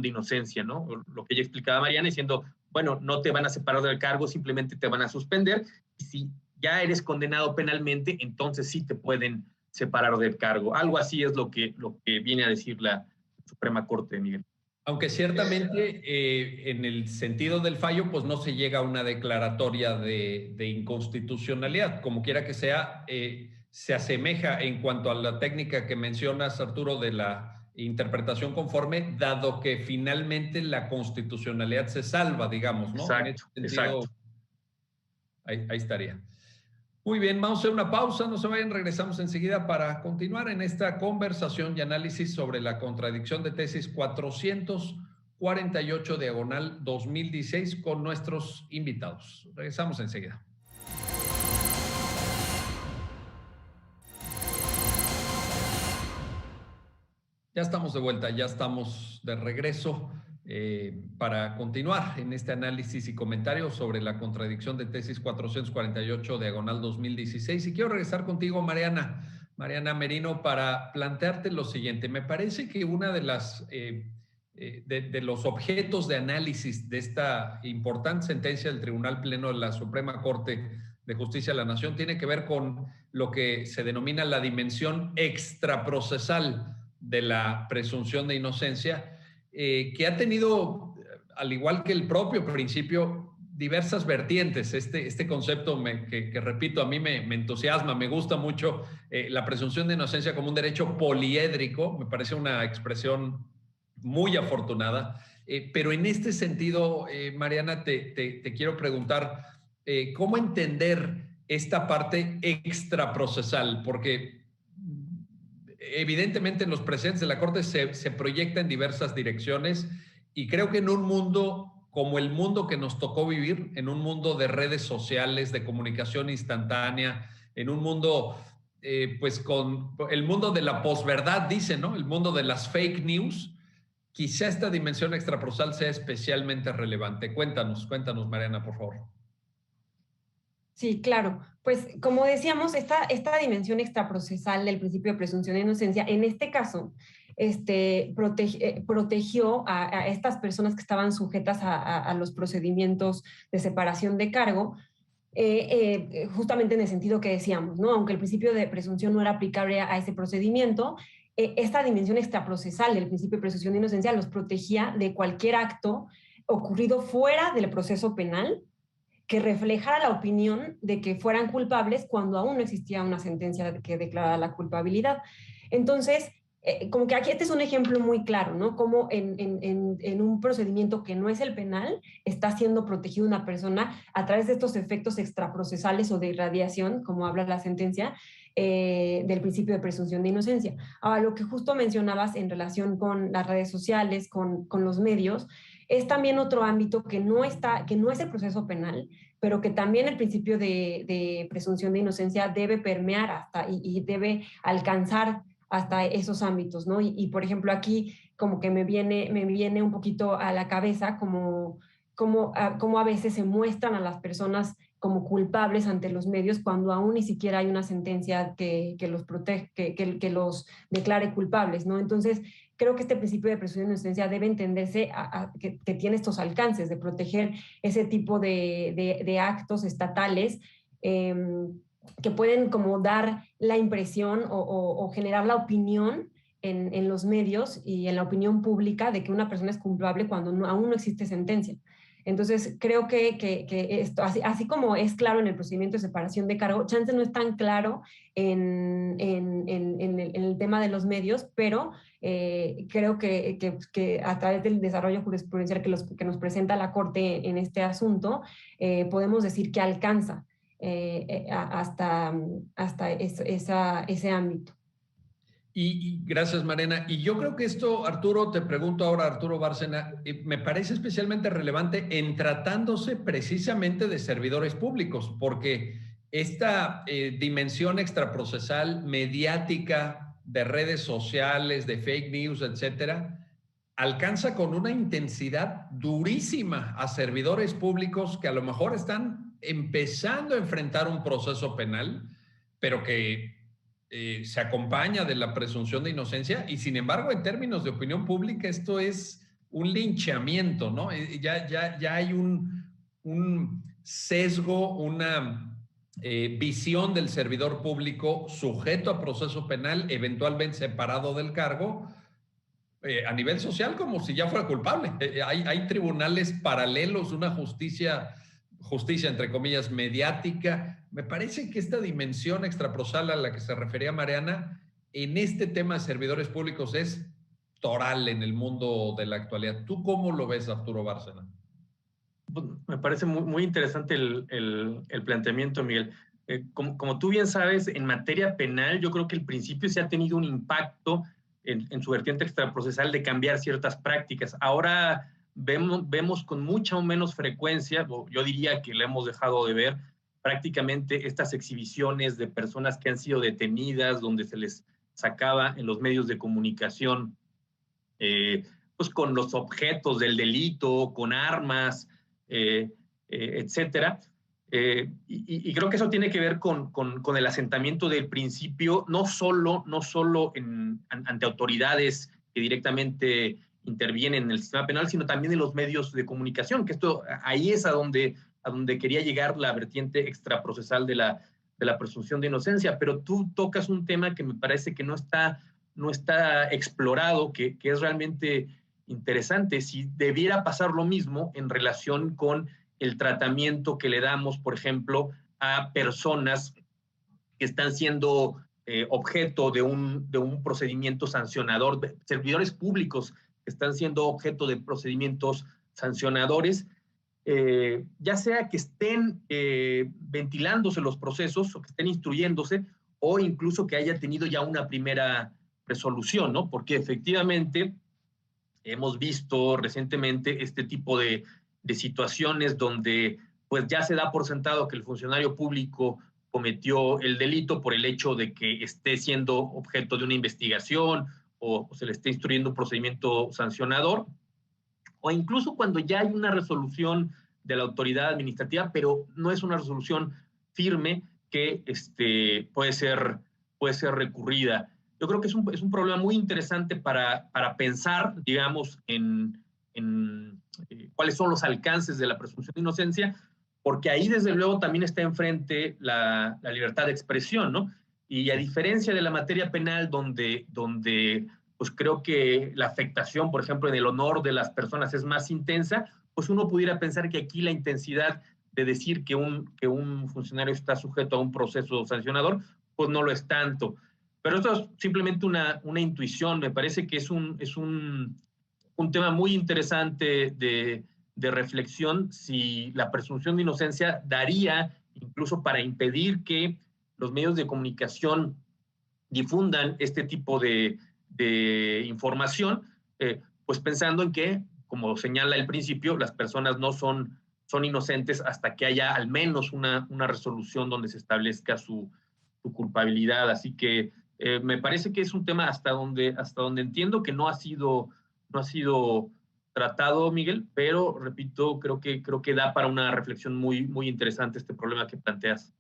Speaker 2: de inocencia, ¿no? Lo que ella explicaba Mariana, diciendo, bueno, no te van a separar del cargo, simplemente te van a suspender, y si ya eres condenado penalmente, entonces sí te pueden separar del cargo. Algo así es lo que viene a decir la Suprema Corte, Miguel.
Speaker 1: Aunque ciertamente en el sentido del fallo, pues no se llega a una declaratoria de inconstitucionalidad. Como quiera que sea, se asemeja en cuanto a la técnica que mencionas, Arturo, de la interpretación conforme, dado que finalmente la constitucionalidad se salva, digamos, ¿no?
Speaker 2: Exacto,
Speaker 1: en ese sentido,
Speaker 2: exacto.
Speaker 1: Ahí estaría. Muy bien, vamos a hacer una pausa, no se vayan, regresamos enseguida para continuar en esta conversación y análisis sobre la contradicción de tesis 448 diagonal 2016 con nuestros invitados. Regresamos enseguida. Ya estamos de vuelta, ya estamos de regreso para continuar en este análisis y comentarios sobre la contradicción de tesis 448 diagonal 2016. Y quiero regresar contigo, Mariana Merino, para plantearte lo siguiente. Me parece que una de las de los objetos de análisis de esta importante sentencia del Tribunal Pleno de la Suprema Corte de Justicia de la Nación tiene que ver con lo que se denomina la dimensión extraprocesal de la presunción de inocencia, que ha tenido, al igual que el propio principio, diversas vertientes. Este concepto que repito, a mí me entusiasma, me gusta mucho la presunción de inocencia como un derecho poliédrico, me parece una expresión muy afortunada, pero en este sentido, Mariana, te quiero preguntar, ¿cómo entender esta parte extraprocesal? Porque evidentemente en los precedentes de la Corte se proyecta en diversas direcciones y creo que en un mundo como el mundo que nos tocó vivir, en un mundo de redes sociales, de comunicación instantánea, en un mundo, pues con el mundo de la posverdad, dice, ¿no? El mundo de las fake news, quizá esta dimensión extraprocesal sea especialmente relevante. Cuéntanos, Mariana, por favor.
Speaker 3: Sí, claro. Pues como decíamos, esta dimensión extraprocesal del principio de presunción de inocencia, en este caso, protegió a estas personas que estaban sujetas a los procedimientos de separación de cargo, justamente en el sentido que decíamos, ¿no? Aunque el principio de presunción no era aplicable a ese procedimiento, esta dimensión extraprocesal del principio de presunción de inocencia los protegía de cualquier acto ocurrido fuera del proceso penal que reflejara la opinión de que fueran culpables cuando aún no existía una sentencia que declarara la culpabilidad. Entonces, como que aquí este es un ejemplo muy claro, ¿no? Como en un procedimiento que no es el penal, está siendo protegida una persona a través de estos efectos extraprocesales o de irradiación, como habla la sentencia, del principio de presunción de inocencia. Ahora, lo que justo mencionabas en relación con las redes sociales, con los medios, es también otro ámbito que no es el proceso penal, pero que también el principio de presunción de inocencia debe permear hasta y debe alcanzar hasta esos ámbitos, ¿no? Y por ejemplo, aquí como que me viene un poquito a la cabeza como a veces se muestran a las personas como culpables ante los medios cuando aún ni siquiera hay una sentencia que los protege, que los declare culpables, ¿no? Entonces, creo que este principio de presunción de inocencia debe entenderse que tiene estos alcances de proteger ese tipo de actos estatales que pueden como dar la impresión o generar la opinión en los medios y en la opinión pública de que una persona es culpable cuando aún no existe sentencia. Entonces, creo que esto, así como es claro en el procedimiento de separación de cargo, chance no es tan claro en el tema de los medios, pero creo que a través del desarrollo jurisprudencial que nos presenta la Corte en este asunto, podemos decir que alcanza hasta ese ámbito.
Speaker 1: Y gracias, Mariana. Y yo creo que esto, Arturo, te pregunto ahora, Arturo Bárcena, me parece especialmente relevante en tratándose precisamente de servidores públicos, porque esta dimensión extraprocesal, mediática, de redes sociales, de fake news, etcétera, alcanza con una intensidad durísima a servidores públicos que a lo mejor están empezando a enfrentar un proceso penal, pero que se acompaña de la presunción de inocencia y sin embargo en términos de opinión pública esto es un linchamiento, ¿no? Ya hay un sesgo, una visión del servidor público sujeto a proceso penal, eventualmente separado del cargo, a nivel social como si ya fuera culpable. Hay tribunales paralelos, una justicia entre comillas mediática. Me parece que esta dimensión extraprocesal a la que se refería Mariana en este tema de servidores públicos es electoral en el mundo de la actualidad. ¿Tú cómo lo ves, Arturo Bárcena?
Speaker 2: Me parece muy interesante el planteamiento, Miguel. Como tú bien sabes, en materia penal, yo creo que el principio se ha tenido un impacto en su vertiente extraprocesal de cambiar ciertas prácticas. Ahora vemos con mucha o menos frecuencia, yo diría que le hemos dejado de ver, prácticamente estas exhibiciones de personas que han sido detenidas, donde se les sacaba en los medios de comunicación, pues con los objetos del delito, con armas, etcétera. Y creo que eso tiene que ver con el asentamiento del principio, no solo ante autoridades que directamente intervienen en el sistema penal, sino también en los medios de comunicación, que ahí es a donde quería llegar la vertiente extraprocesal de la presunción de inocencia. Pero tú tocas un tema que me parece que no está explorado, que es realmente interesante. Si debiera pasar lo mismo en relación con el tratamiento que le damos, por ejemplo, a personas que están siendo objeto de un procedimiento sancionador, servidores públicos que están siendo objeto de procedimientos sancionadores, ya sea que estén ventilándose los procesos o que estén instruyéndose, o incluso que haya tenido ya una primera resolución, ¿no? Porque efectivamente hemos visto recientemente este tipo de situaciones donde pues ya se da por sentado que el funcionario público cometió el delito por el hecho de que esté siendo objeto de una investigación o se le esté instruyendo un procedimiento sancionador, o incluso cuando ya hay una resolución de la autoridad administrativa, pero no es una resolución firme que puede ser recurrida. Yo creo que es un problema muy interesante para pensar, digamos, en cuáles son los alcances de la presunción de inocencia, porque ahí desde luego también está enfrente la libertad de expresión, ¿no? Y a diferencia de la materia penal, donde pues creo que la afectación, por ejemplo, en el honor de las personas es más intensa, pues uno pudiera pensar que aquí la intensidad de decir que un funcionario está sujeto a un proceso sancionador, pues no lo es tanto. Pero esto es simplemente una intuición. Me parece que es un tema muy interesante de reflexión, si la presunción de inocencia daría incluso para impedir que los medios de comunicación difundan este tipo de información, pues pensando en que, como señala el principio, las personas no son inocentes hasta que haya al menos una resolución donde se establezca su culpabilidad. Así que me parece que es un tema hasta donde entiendo que no ha sido tratado, Miguel, pero repito, creo que da para una reflexión muy, muy interesante este problema que planteas.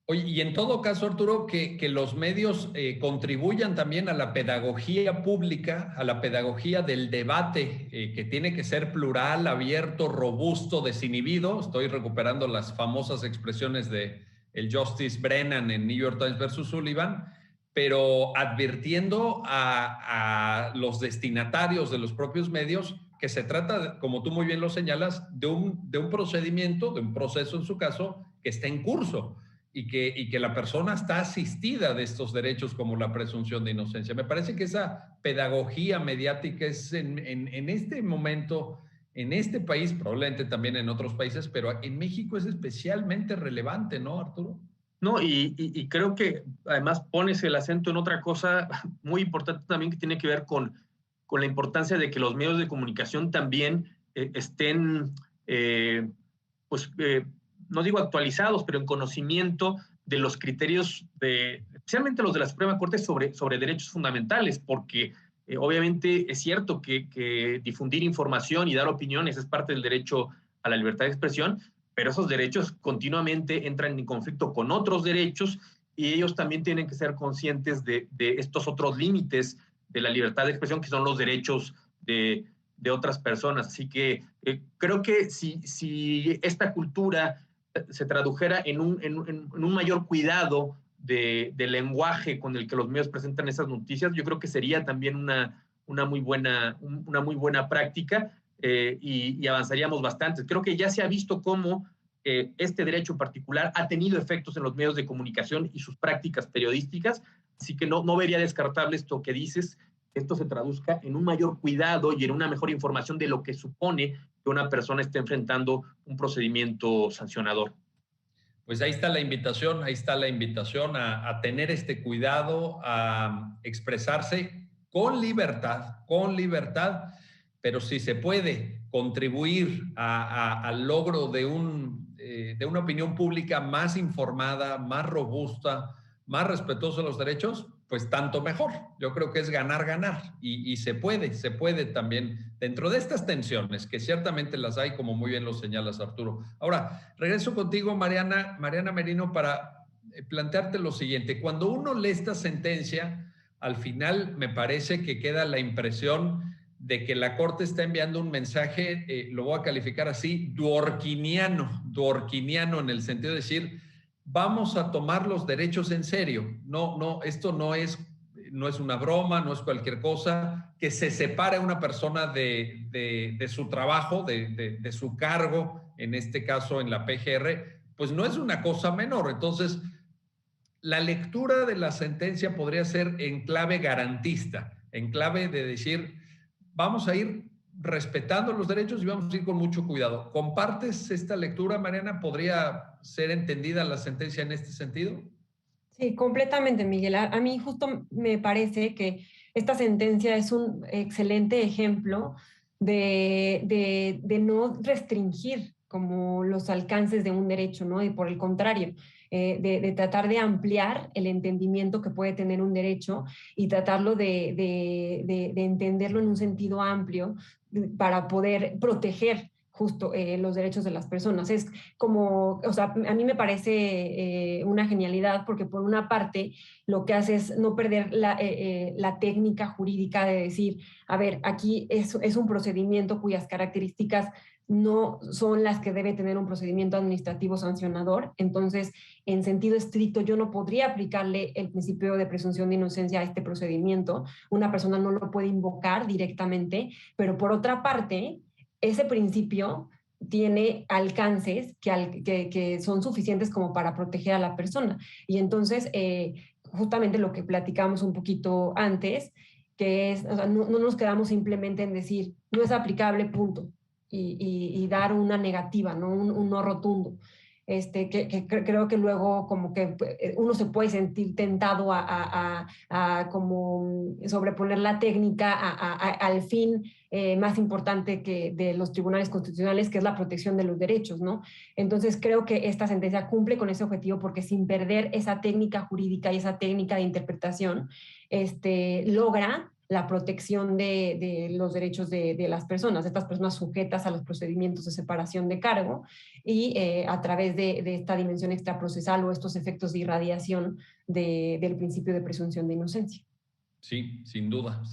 Speaker 1: Oye, y en todo caso, Arturo, que los medios contribuyan también a la pedagogía pública, a la pedagogía del debate, que tiene que ser plural, abierto, robusto, desinhibido. Estoy recuperando las famosas expresiones de el Justice Brennan en New York Times versus Sullivan, pero advirtiendo a los destinatarios de los propios medios que se trata, como tú muy bien lo señalas, de un procedimiento, de un proceso en su caso, que está en curso. Y que la persona está asistida de estos derechos como la presunción de inocencia. Me parece que esa pedagogía mediática es en este momento, en este país, probablemente también en otros países, pero en México es especialmente relevante, ¿no, Arturo?
Speaker 2: No, y creo que además pones el acento en otra cosa muy importante también, que tiene que ver con la importancia de que los medios de comunicación también estén, pues, no digo actualizados, pero en conocimiento de los criterios, especialmente los de la Suprema Corte sobre derechos fundamentales, porque obviamente es cierto que difundir información y dar opiniones es parte del derecho a la libertad de expresión, pero esos derechos continuamente entran en conflicto con otros derechos y ellos también tienen que ser conscientes de estos otros límites de la libertad de expresión, que son los derechos de otras personas. Así que creo que si esta cultura se tradujera en un mayor cuidado del lenguaje con el que los medios presentan esas noticias, yo creo que sería también una muy buena práctica, y avanzaríamos bastante. Creo que ya se ha visto cómo este derecho en particular ha tenido efectos en los medios de comunicación y sus prácticas periodísticas, así que no vería descartable esto que dices, que esto se traduzca en un mayor cuidado y en una mejor información de lo que supone que una persona esté enfrentando un procedimiento sancionador.
Speaker 1: Pues ahí está la invitación a tener este cuidado, a expresarse con libertad, pero si se puede contribuir al logro de una opinión pública más informada, más robusta, más respetuosa de los derechos, pues tanto mejor. Yo creo que es ganar y se puede también dentro de estas tensiones, que ciertamente las hay, como muy bien lo señalas, Arturo. Ahora, regreso contigo, Mariana Merino, para plantearte lo siguiente. Cuando uno lee esta sentencia, al final me parece que queda la impresión de que la Corte está enviando un mensaje, lo voy a calificar así, dworkiniano en el sentido de decir, vamos a tomar los derechos en serio. No, esto no es una broma, no es cualquier cosa, que se separe una persona de su trabajo, de su cargo, en este caso en la PGR, pues no es una cosa menor. Entonces, la lectura de la sentencia podría ser en clave garantista, en clave de decir, vamos a ir respetando los derechos y vamos a ir con mucho cuidado. ¿Compartes esta lectura, Mariana? ¿Podría ser entendida la sentencia en este sentido?
Speaker 3: Sí, completamente, Miguel. A mí justo me parece que esta sentencia es un excelente ejemplo de no restringir como los alcances de un derecho, ¿no? Y por el contrario, de tratar de ampliar el entendimiento que puede tener un derecho y tratarlo de entenderlo en un sentido amplio para poder proteger justo los derechos de las personas. Es como, o sea, a mí me parece una genialidad porque por una parte lo que hace es no perder la técnica jurídica de decir, a ver, aquí es un procedimiento cuyas características no son las que debe tener un procedimiento administrativo sancionador. Entonces, en sentido estricto, yo no podría aplicarle el principio de presunción de inocencia a este procedimiento. Una persona no lo puede invocar directamente, pero por otra parte, ese principio tiene alcances que son suficientes como para proteger a la persona. Y entonces, justamente lo que platicamos un poquito antes, que es, o sea, no nos quedamos simplemente en decir, no es aplicable, punto, y dar una negativa, ¿no? Un no rotundo. Que creo que luego como que uno se puede sentir tentado a como sobreponer la técnica al fin más importante que de los tribunales constitucionales, que es la protección de los derechos, ¿no? Entonces creo que esta sentencia cumple con ese objetivo porque sin perder esa técnica jurídica y esa técnica de interpretación, logra la protección de los derechos de las personas, estas personas sujetas a los procedimientos de separación de cargo y a través de esta dimensión extraprocesal o estos efectos de irradiación del principio de presunción de inocencia.
Speaker 1: Sí, sin duda.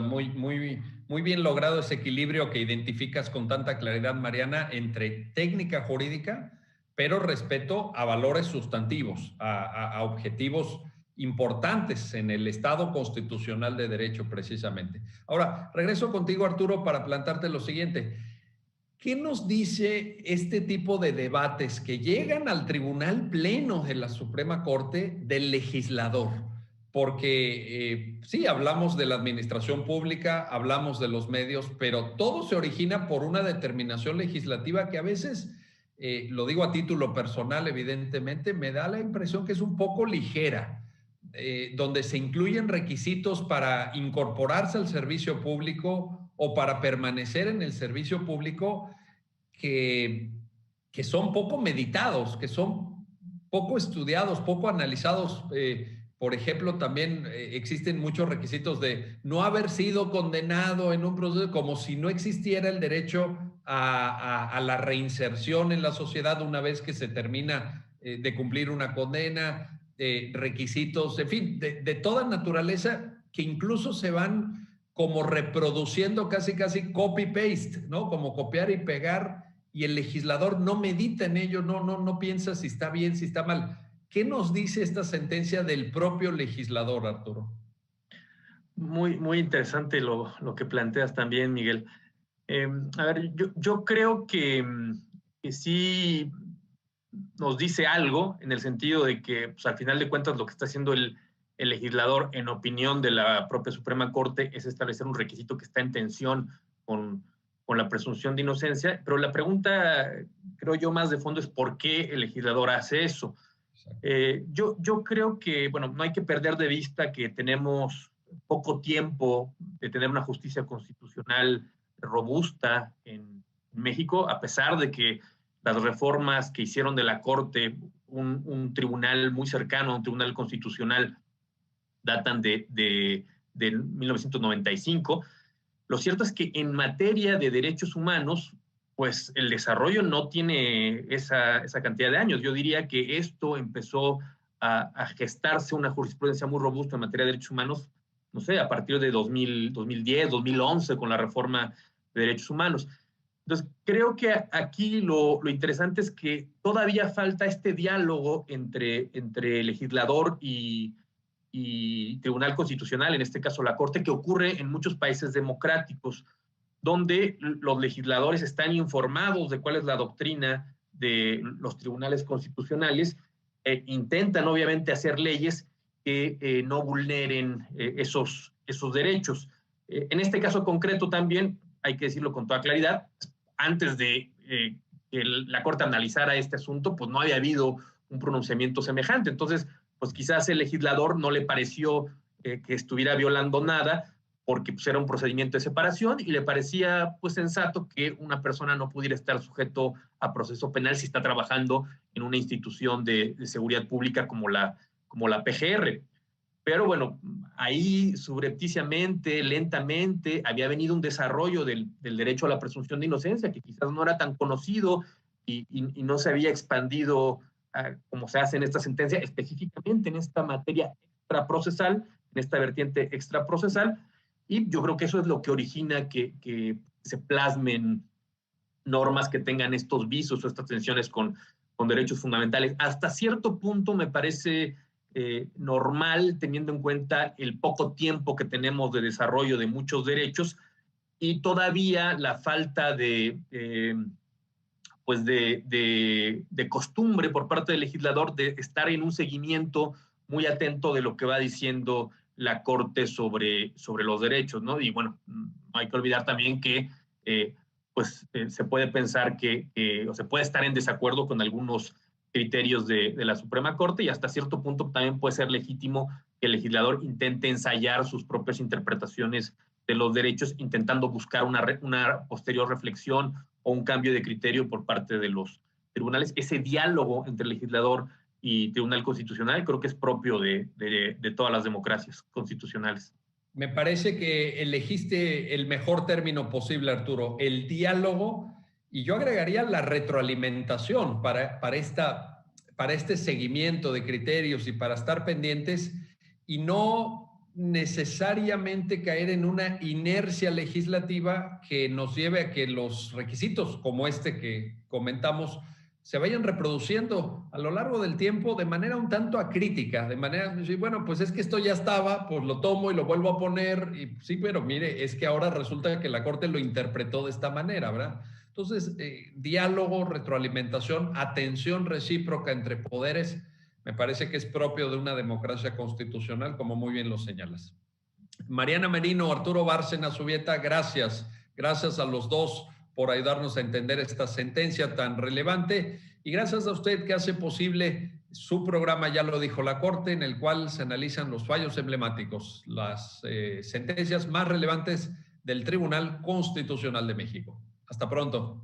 Speaker 1: Muy bien logrado ese equilibrio que identificas con tanta claridad, Mariana, entre técnica jurídica, pero respeto a valores sustantivos, a objetivos importantes en el Estado constitucional de derecho, precisamente. Ahora, regreso contigo, Arturo, para plantarte lo siguiente. ¿Qué nos dice este tipo de debates que llegan al Tribunal Pleno de la Suprema Corte del legislador? Porque sí, hablamos de la administración pública, hablamos de los medios, pero todo se origina por una determinación legislativa que a veces, lo digo a título personal, evidentemente, me da la impresión que es un poco ligera. Donde se incluyen requisitos para incorporarse al servicio público o para permanecer en el servicio público que son poco meditados, que son poco estudiados, poco analizados. Por ejemplo, también existen muchos requisitos de no haber sido condenado en un proceso, como si no existiera el derecho a la reinserción en la sociedad una vez que se termina de cumplir una condena. Requisitos, en fin, de toda naturaleza que incluso se van como reproduciendo casi copy-paste, ¿no? Como copiar y pegar, y el legislador no medita en ello, no piensa si está bien, si está mal. ¿Qué nos dice esta sentencia del propio legislador, Arturo?
Speaker 2: Muy interesante lo que planteas también, Miguel. A ver, yo creo que sí nos dice algo en el sentido de que pues, al final de cuentas lo que está haciendo el el legislador, en opinión de la propia Suprema Corte, es establecer un requisito que está en tensión con la presunción de inocencia, pero la pregunta, creo yo, más de fondo es ¿por qué el legislador hace eso? Yo creo que, bueno, no hay que perder de vista que tenemos poco tiempo de tener una justicia constitucional robusta en México, a pesar de que las reformas que hicieron de la Corte un tribunal muy cercano, un tribunal constitucional, datan de 1995. Lo cierto es que en materia de derechos humanos, pues el desarrollo no tiene esa cantidad de años. Yo diría que esto empezó a gestarse una jurisprudencia muy robusta en materia de derechos humanos, no sé, a partir de 2010, 2011, con la reforma de derechos humanos. Entonces, creo que aquí lo interesante es que todavía falta este diálogo entre legislador y Tribunal Constitucional, en este caso la Corte, que ocurre en muchos países democráticos, donde los legisladores están informados de cuál es la doctrina de los tribunales constitucionales, intentan obviamente hacer leyes que no vulneren esos derechos. En este caso concreto también, hay que decirlo con toda claridad, antes de que la Corte analizara este asunto, pues no había habido un pronunciamiento semejante. Entonces, pues quizás el legislador no le pareció que estuviera violando nada, porque pues, era un procedimiento de separación y le parecía pues sensato que una persona no pudiera estar sujeto a proceso penal si está trabajando en una institución de seguridad pública como la PGR. Pero bueno, ahí subrepticiamente, lentamente, había venido un desarrollo del derecho a la presunción de inocencia, que quizás no era tan conocido y no se había expandido como se hace en esta sentencia, específicamente en esta materia extraprocesal, en esta vertiente extraprocesal, y yo creo que eso es lo que origina que se plasmen normas que tengan estos visos o estas tensiones con derechos fundamentales. Hasta cierto punto me parece normal, teniendo en cuenta el poco tiempo que tenemos de desarrollo de muchos derechos y todavía la falta de costumbre por parte del legislador de estar en un seguimiento muy atento de lo que va diciendo la Corte sobre los derechos, ¿no? Y bueno, no hay que olvidar también que se puede pensar o se puede estar en desacuerdo con algunos criterios de la Suprema Corte y hasta cierto punto también puede ser legítimo que el legislador intente ensayar sus propias interpretaciones de los derechos, intentando buscar una posterior reflexión o un cambio de criterio por parte de los tribunales. Ese diálogo entre legislador y Tribunal Constitucional creo que es propio de todas las democracias constitucionales.
Speaker 1: Me parece que elegiste el mejor término posible, Arturo, el diálogo, y yo agregaría la retroalimentación para este seguimiento de criterios y para estar pendientes y no necesariamente caer en una inercia legislativa que nos lleve a que los requisitos como este que comentamos se vayan reproduciendo a lo largo del tiempo de manera un tanto acrítica, de manera, bueno, pues es que esto ya estaba, pues lo tomo y lo vuelvo a poner, y sí, pero mire, es que ahora resulta que la Corte lo interpretó de esta manera, ¿verdad? Entonces, diálogo, retroalimentación, atención recíproca entre poderes, me parece que es propio de una democracia constitucional, como muy bien lo señalas. Mariana Merino, Arturo Bárcena Zubieta, gracias. Gracias a los dos por ayudarnos a entender esta sentencia tan relevante y gracias a usted que hace posible su programa, ya lo dijo la Corte, en el cual se analizan los fallos emblemáticos, las sentencias más relevantes del Tribunal Constitucional de México. Hasta pronto.